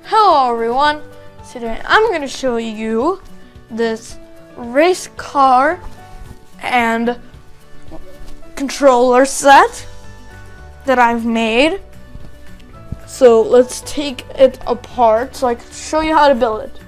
Hello everyone, today I'm going to show you this race car and controller set that I've made. So let's take it apart so I can show you how to build it.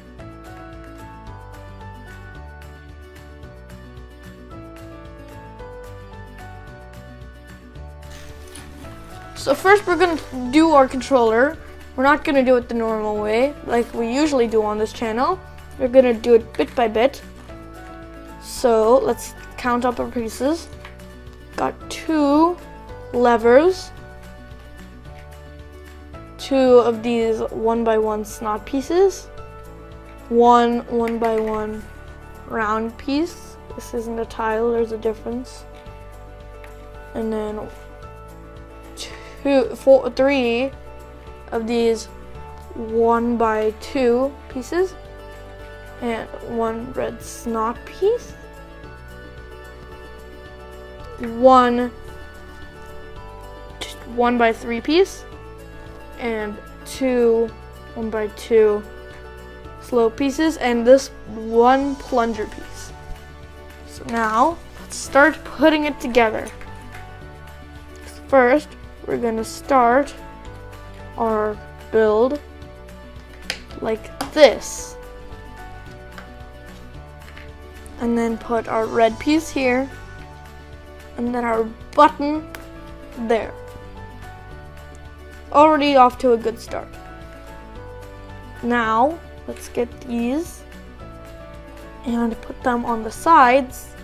So first we're going to do our controller. We're not going to do it the normal way like we usually do on this channel. We're going to do it bit by bit. So let's count up our pieces. Got 2 levers, 2 of these 1x1 snot pieces, 1 1x1 round piece. This isn't a tile, there's a difference. And then 3 of these 1x2 pieces, and 1 red snot piece, 1 1x3 piece, and 2 1x2 slope pieces, and this 1 plunger piece. So now let's start putting it together. First, we're gonna start our build like this, and then put our red piece here, and then our button there. Already off to a good start. Now let's get these and put them on the sides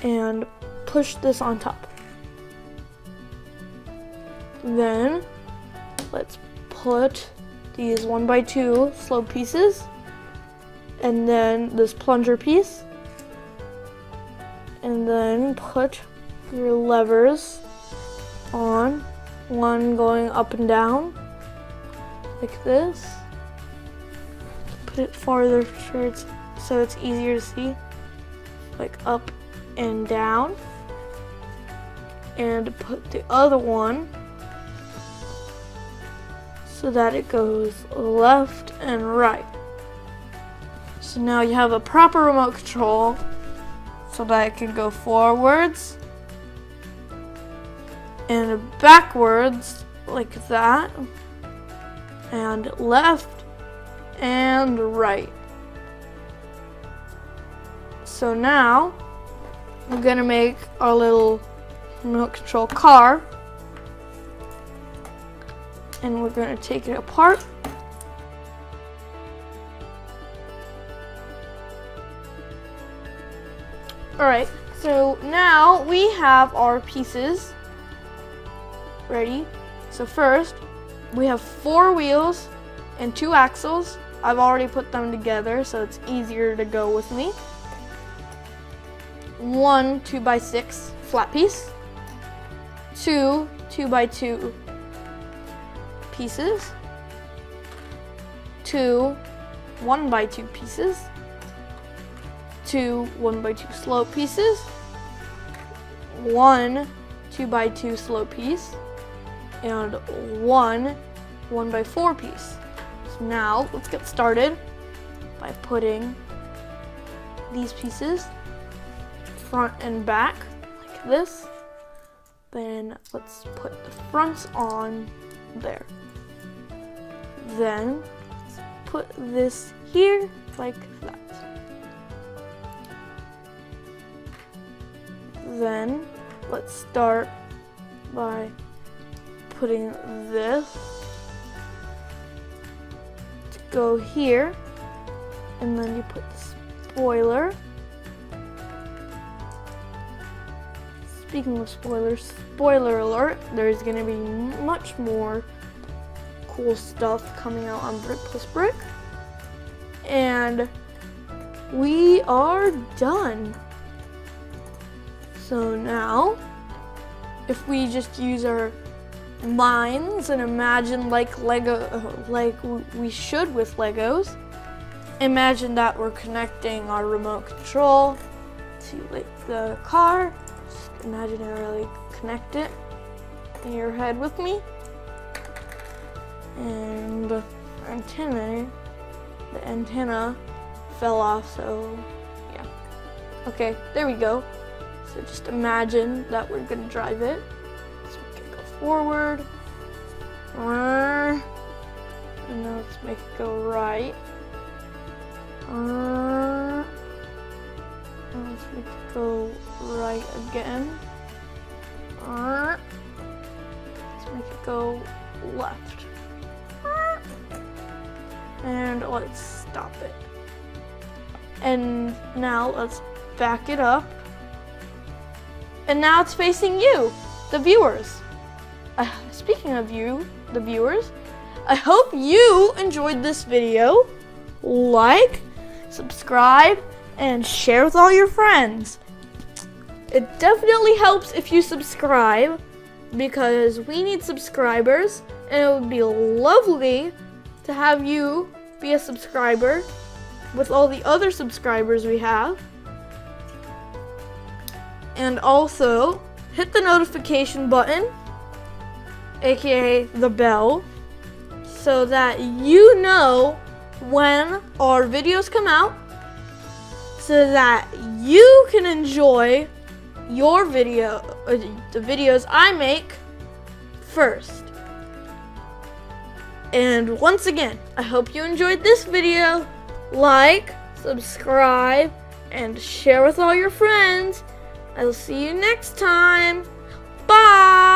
and push this on top. Then let's put these 1x2 slope pieces, and then this plunger piece, and then put your levers on, 1 going up and down like this. Put it farther so it's easier to see, like up and down, and put the other one so that it goes left and right. So now you have a proper remote control so that it can go forwards and backwards like that, and left and right. So now we're gonna make our little remote control car, and we're going to take it apart. Alright, so now we have our pieces ready. So first, we have 4 wheels and 2 axles. I've already put them together so it's easier to go with me. 1 2x6 flat piece, 2 2x2 pieces, 2 1x2 pieces, 2 1x2 slope pieces, 1 2x2 slope piece, and 1 1x4 piece. So now let's get started by putting these pieces front and back like this. Then let's put the fronts on there. Then let's put this here like that. Then let's start by putting this to go here, and then you put the spoiler. Speaking of spoilers, spoiler alert, there's gonna be much more cool stuff coming out on Brick+Brick, and we are done. So now, if we just use our minds and imagine like we should with Legos, imagine that we're connecting our remote control to like the car. Just imaginarily connect it in your head with me. And antennae, the antenna fell off, so yeah. Okay, there we go. So just imagine that we're gonna drive it. So we can go forward. And now let's make it go right. Let's make it go right again. Let's make it go left. And let's stop it. And now let's back it up. And now it's facing you, the viewers. Speaking of you, the viewers, I hope you enjoyed this video. Like, subscribe, and share with all your friends. It definitely helps if you subscribe because we need subscribers, and it would be lovely to have you be a subscriber with all the other subscribers we have. And also hit the notification button, aka the bell, so that you know when our videos come out, so that you can enjoy your video, the videos I make first. And once again, I hope you enjoyed this video. Like, subscribe, and share with all your friends. I'll see you next time. Bye!